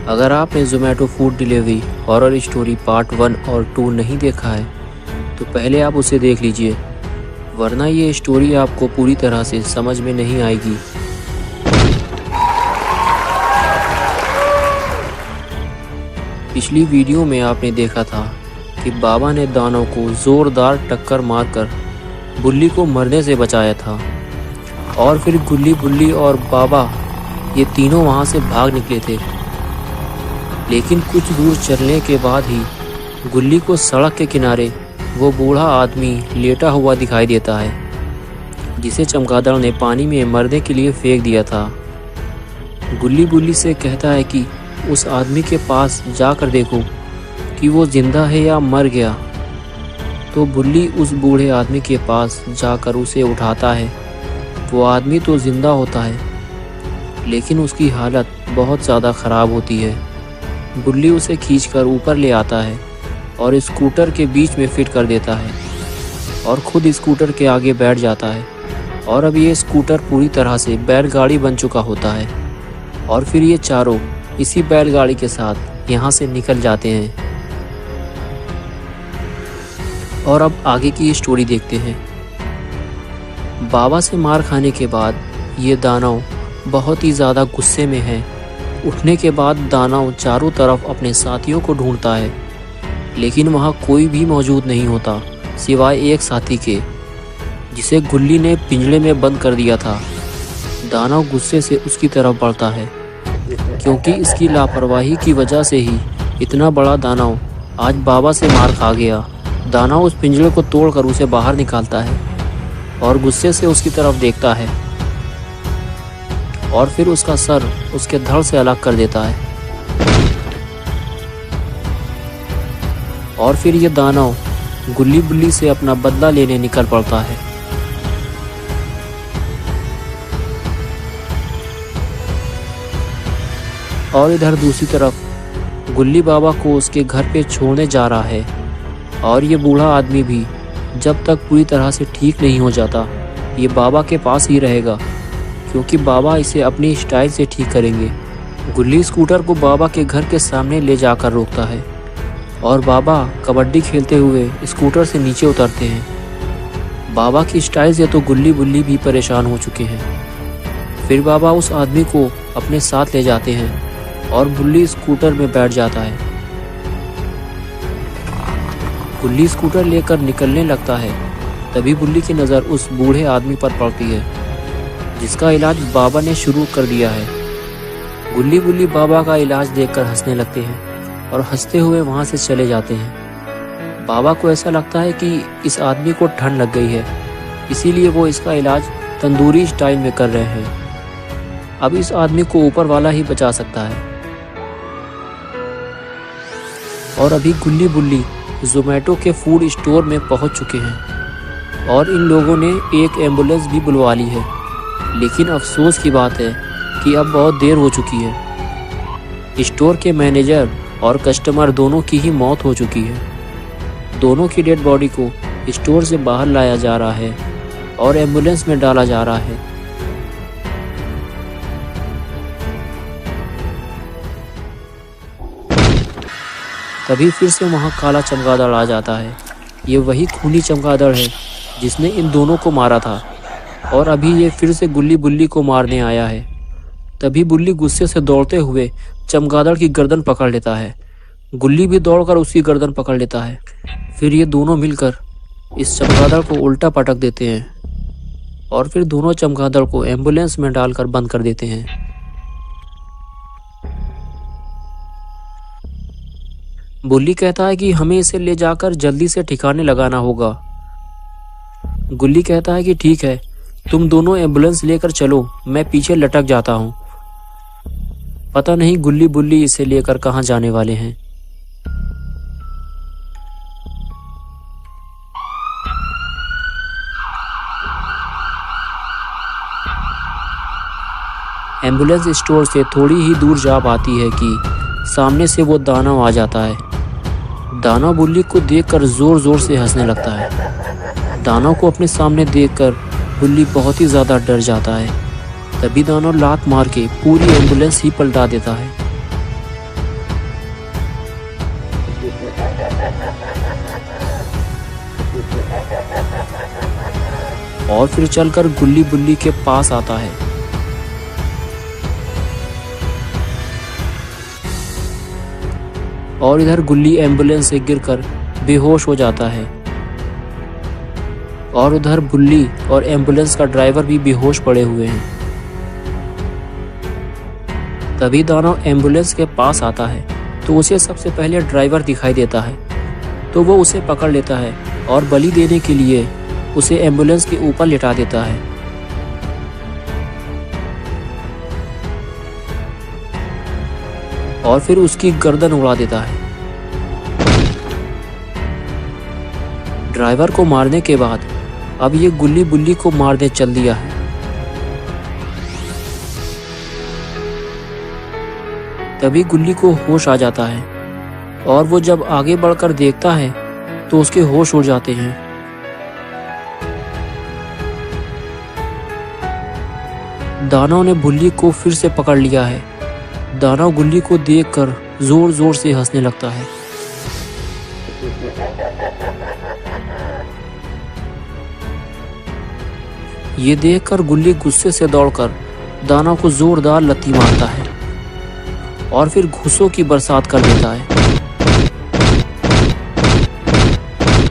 अगर आपने Zomato food delivery horror story part 1 और 2 नहीं देखा है तो पहले आप उसे देख लीजिए, वरना ये स्टोरी आपको पूरी तरह से समझ में नहीं आएगी। पिछली वीडियो में आपने देखा था कि बाबा ने दानव को ज़ोरदार टक्कर मारकर बुल्ली को मरने से बचाया था और फिर गुल्ली, बुल्ली और बाबा ये तीनों वहाँ से भाग निकले थे। लेकिन कुछ दूर चलने के बाद ही गुल्ली को सड़क के किनारे वो बूढ़ा आदमी लेटा हुआ दिखाई देता है, जिसे चमगादड़ ने पानी में मरने के लिए फेंक दिया था। गुल्ली बुल्ली से कहता है कि उस आदमी के पास जाकर देखो कि वो जिंदा है या मर गया। तो बुल्ली उस बूढ़े आदमी के पास जाकर उसे उठाता है। वो आदमी तो जिंदा होता है, लेकिन उसकी हालत बहुत ज़्यादा ख़राब होती है। बुल्ली उसे खींचकर ऊपर ले आता है और स्कूटर के बीच में फिट कर देता है और ख़ुद स्कूटर के आगे बैठ जाता है। और अब ये स्कूटर पूरी तरह से बैलगाड़ी बन चुका होता है और फिर ये चारों इसी बैलगाड़ी के साथ यहाँ से निकल जाते हैं। और अब आगे की स्टोरी देखते हैं। बाबा से मार खाने के बाद ये दानव बहुत ही ज़्यादा गुस्से में है। उठने के बाद दानव चारों तरफ अपने साथियों को ढूंढता है, लेकिन वहाँ कोई भी मौजूद नहीं होता सिवाय एक साथी के, जिसे गुल्ली ने पिंजड़े में बंद कर दिया था। दानव गुस्से से उसकी तरफ बढ़ता है, क्योंकि इसकी लापरवाही की वजह से ही इतना बड़ा दानव आज बाबा से मार खा गया। दानव उस पिंजरे को तोड़कर उसे बाहर निकालता है और गुस्से से उसकी तरफ देखता है और फिर उसका सर उसके धड़ से अलग कर देता है। और फिर ये दानव गुल्ली बुल्ली से अपना बदला लेने निकल पड़ता है। और इधर दूसरी तरफ गुल्ली बाबा को उसके घर पे छोड़ने जा रहा है और ये बूढ़ा आदमी भी जब तक पूरी तरह से ठीक नहीं हो जाता ये बाबा के पास ही रहेगा, क्योंकि बाबा इसे अपनी स्टाइल से ठीक करेंगे। गुल्ली स्कूटर को बाबा के घर के सामने ले जाकर रोकता है और बाबा कबड्डी खेलते हुए स्कूटर से नीचे उतरते हैं। बाबा की स्टाइल से तो गुल्ली बुल्ली भी परेशान हो चुके हैं। फिर बाबा उस आदमी को अपने साथ ले जाते हैं और बुल्ली स्कूटर में बैठ जाता है। गुल्ली स्कूटर लेकर निकलने लगता है, तभी बुल्ली की नज़र उस बूढ़े आदमी पर पड़ती है, जिसका इलाज बाबा ने शुरू कर दिया है। गुल्ली बुल्ली बाबा का इलाज देखकर हंसने लगते हैं और हंसते हुए वहाँ से चले जाते हैं। बाबा को ऐसा लगता है कि इस आदमी को ठंड लग गई है, इसीलिए वो इसका इलाज तंदूरी स्टाइल में कर रहे हैं। अब इस आदमी को ऊपर वाला ही बचा सकता है। और अभी गुल्ली बुल्ली ज़ोमैटो के फूड स्टोर में पहुंच चुके हैं और इन लोगों ने एक एम्बुलेंस भी बुलवा ली है। लेकिन अफसोस की बात है कि अब बहुत देर हो चुकी है। स्टोर के मैनेजर और कस्टमर दोनों की ही मौत हो चुकी है। दोनों की डेड बॉडी को स्टोर से बाहर लाया जा रहा है और एम्बुलेंस में डाला जा रहा है। तभी फिर से वहाँ काला चमगादड़ आ जाता है। ये वही खूनी चमगादड़ है जिसने इन दोनों को मारा था और अभी ये फिर से गुल्ली बुल्ली को मारने आया है। तभी बुल्ली गुस्से से दौड़ते हुए चमगादड़ की गर्दन पकड़ लेता है। गुल्ली भी दौड़कर उसकी गर्दन पकड़ लेता है। फिर ये दोनों मिलकर इस चमगादड़ को उल्टा पटक देते हैं और फिर दोनों चमगादड़ को एम्बुलेंस में डालकर बंद कर देते हैं। बुल्ली कहता है कि हमें इसे ले जाकर जल्दी से ठिकाने लगाना होगा। गुल्ली कहता है कि ठीक है, तुम दोनों एम्बुलेंस लेकर चलो, मैं पीछे लटक जाता हूँ। पता नहीं गुल्ली बुल्ली इसे लेकर कहाँ जाने वाले हैं। एम्बुलेंस स्टोर से थोड़ी ही दूर जा पाती है कि सामने से वो दानव आ जाता है। दानव बुल्ली को देखकर जोर जोर से हंसने लगता है। दानव को अपने सामने देखकर बुल्ली बहुत ही ज़्यादा डर जाता है। तभी दानव लात मार के पूरी एम्बुलेंस ही पलटा देता है और फिर चलकर गुल्ली बुल्ली के पास आता है। और इधर गुल्ली एम्बुलेंस से गिरकर बेहोश हो जाता है और उधर बुल्ली और एम्बुलेंस का ड्राइवर भी बेहोश पड़े हुए हैं। तभी दानव एम्बुलेंस के पास आता है तो उसे सबसे पहले ड्राइवर दिखाई देता है, तो वो उसे पकड़ लेता है और बलि देने के लिए उसे एम्बुलेंस के ऊपर लिटा देता है। और फिर उसकी गर्दन उड़ा देता है। ड्राइवर को मारने के बाद अब ये गुल्ली बुल्ली को मारने चल दिया है। तभी गुल्ली को होश आ जाता है और वो जब आगे बढ़कर देखता है तो उसके होश उड़ जाते हैं। दानव ने बुल्ली को फिर से पकड़ लिया है। दानव गुल्ली को देखकर जोर जोर से हंसने लगता है। ये देखकर गुल्ली गुस्से से दौड़कर दानव को जोरदार लत्ती मारता है और फिर घूंसों की बरसात कर देता है।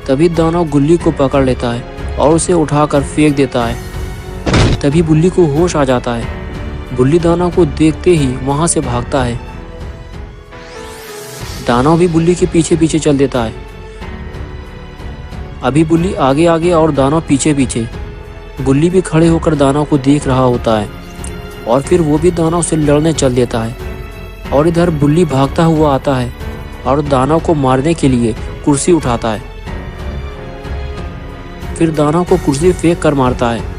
तभी दानव गुल्ली को पकड़ लेता है और उसे उठाकर फेंक देता है। तभी बुल्ली को होश आ जाता है। बुल्ली दानव को देखते ही वहां से भागता है। दानव भी बुल्ली के पीछे पीछे चल देता है। अभी बुल्ली आगे आगे और दानव पीछे पीछे। गुल्ली भी खड़े होकर दानव को देख रहा होता है और फिर वो भी दानव से लड़ने चल देता है। और इधर बुल्ली भागता हुआ आता है और दानव को मारने के लिए कुर्सी उठाता है। फिर दानव को कुर्सी फेंक कर मारता है।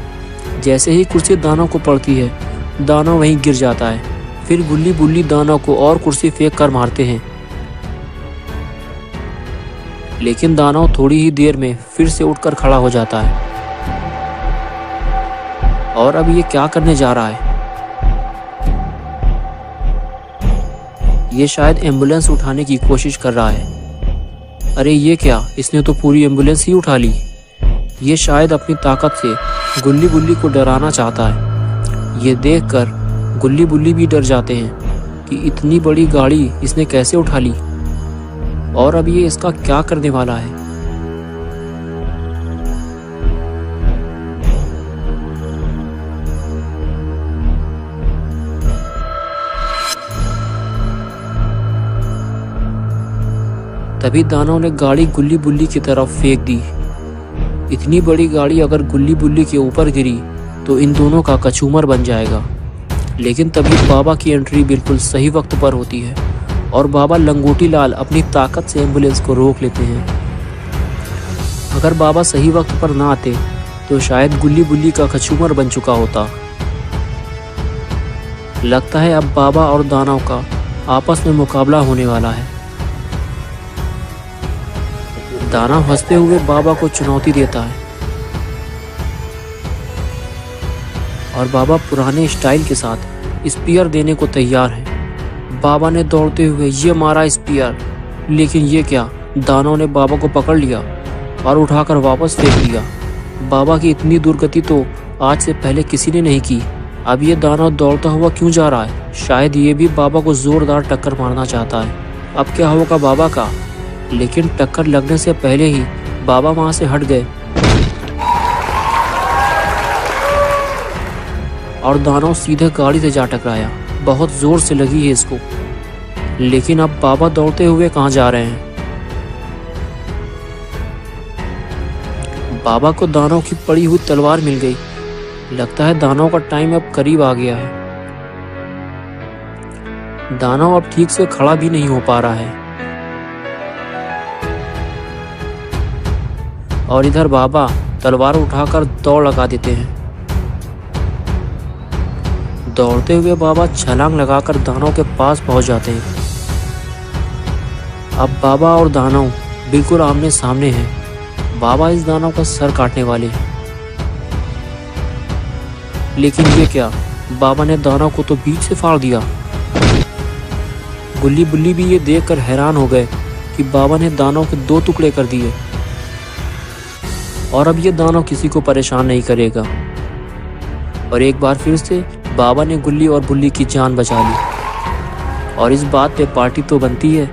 जैसे ही कुर्सी दानव को पड़ती है, दानव वहीं गिर जाता है। फिर गुल्ली बुल्ली दानव को और कुर्सी फेंक कर मारते हैं, लेकिन दानव थोड़ी ही देर में फिर से उठकर खड़ा हो जाता है। और अब ये क्या करने जा रहा है? ये शायद एम्बुलेंस उठाने की कोशिश कर रहा है। अरे ये क्या, इसने तो पूरी एम्बुलेंस ही उठा ली। ये शायद अपनी ताकत से गुल्ली बुल्ली को डराना चाहता है। ये देखकर गुल्ली बुल्ली भी डर जाते हैं कि इतनी बड़ी गाड़ी इसने कैसे उठा ली और अब ये इसका क्या करने वाला है। तभी दानव ने गाड़ी गुल्ली बुल्ली की तरफ फेंक दी। इतनी बड़ी गाड़ी अगर गुल्ली बुल्ली के ऊपर गिरी तो इन दोनों का कचूमर बन जाएगा। लेकिन तभी बाबा की एंट्री बिल्कुल सही वक्त पर होती है और बाबा लंगोटी लाल अपनी ताकत से एम्बुलेंस को रोक लेते हैं। अगर बाबा सही वक्त पर ना आते तो शायद गुल्ली बुल्ली का कचूमर बन चुका होता। लगता है अब बाबा और दानव का आपस में मुकाबला होने वाला है। दानव हंसते हुए बाबा को चुनौती देता है और बाबा पुराने स्टाइल के साथ स्पीयर देने को तैयार है। बाबा ने दौड़ते हुए ये मारा स्पीयर, लेकिन ये क्या, दानव ने बाबा को पकड़ लिया और उठाकर वापस फेंक दिया। बाबा की इतनी दुर्गति तो आज से पहले किसी ने नहीं की। अब ये दानव दौड़ता हुआ क्यों जा रहा है? शायद ये भी बाबा को जोरदार टक्कर मारना चाहता है। अब क्या होगा बाबा का? लेकिन टक्कर लगने से पहले ही बाबा वहां से हट गए और दानव सीधे गाड़ी से जा टकराया। बहुत जोर से लगी है इसको। लेकिन अब बाबा दौड़ते हुए कहां जा रहे हैं? बाबा को दानव की पड़ी हुई तलवार मिल गई। लगता है दानव का टाइम अब करीब आ गया है। दानव अब ठीक से खड़ा भी नहीं हो पा रहा है। और इधर बाबा तलवार उठाकर दौड़ लगा देते हैं। दौड़ते हुए बाबा छलांग लगाकर दानव के पास पहुंच जाते हैं। अब बाबा और दानव बिल्कुल आमने सामने हैं। बाबा इस दानव का सर काटने वाले हैं। लेकिन ये क्या, बाबा ने दानव को तो बीच से फाड़ दिया। गुल्ली बुल्ली भी ये देखकर हैरान हो गए कि बाबा ने दानव के 2 टुकड़े कर दिए। और अब ये दानव किसी को परेशान नहीं करेगा। और एक बार फिर से बाबा ने गुल्ली और बुल्ली की जान बचा ली। और इस बात पे पार्टी तो बनती है।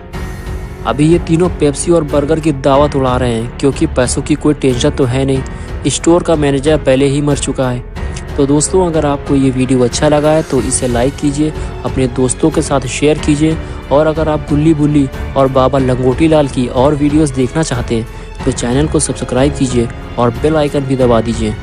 अभी ये तीनों पेप्सी और बर्गर की दावत उड़ा रहे हैं, क्योंकि पैसों की कोई टेंशन तो है नहीं। स्टोर का मैनेजर पहले ही मर चुका है। तो दोस्तों, अगर आपको ये वीडियो अच्छा लगा है तो इसे लाइक कीजिए, अपने दोस्तों के साथ शेयर कीजिए। और अगर आप गुल्ली बुल्ली और बाबा लंगोटी लाल की और वीडियोस देखना चाहते हैं तो चैनल को सब्सक्राइब कीजिए और बेल आइकन भी दबा दीजिए।